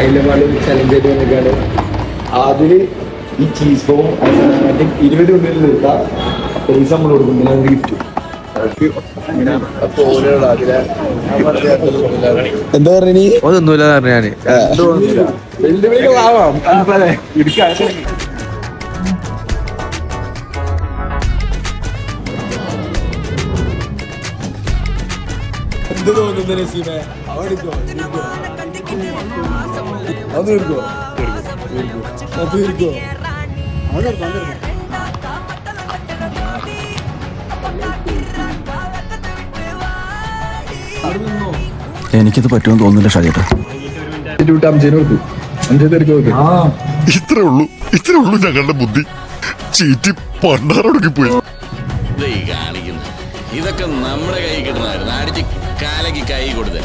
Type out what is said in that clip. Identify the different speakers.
Speaker 1: അതിലും ചലഞ്ച് ചെയ്ത് വന്നിട്ടാണ് അതില് ഈ ചീസ് ബോം 20 മിനിറ്റിൽ നിർത്താം. പൈസ നമ്മൾ കൊടുക്കും, നമുക്ക് ഗിഫ്റ്റ്. എന്താ പറഞ്ഞ
Speaker 2: ഒന്നൊന്നുമില്ല ഞാന്
Speaker 1: വെല്ലുവിളികളാവാം. എന്ത് തോന്നുന്നു നസീമേ? അവിടെക്കോ അത് തീർക്കോ അത് തീർക്കോ
Speaker 3: എനിക്കിത് പറ്റുമെന്ന് തോന്നുന്നില്ല ഷാജേട്ടാ.
Speaker 4: ഇത്രേ ഉള്ളൂ ഞങ്ങളുടെ ബുദ്ധി. ചീറ്റി പണ്ടാറൊടുക്കി പോയി.
Speaker 5: ഇതൊക്കെ നമ്മുടെ കൈ കിട്ടണമായിരുന്നു. അടിച്ച് കാലക്ക് കൈ കൊടുത്തേ.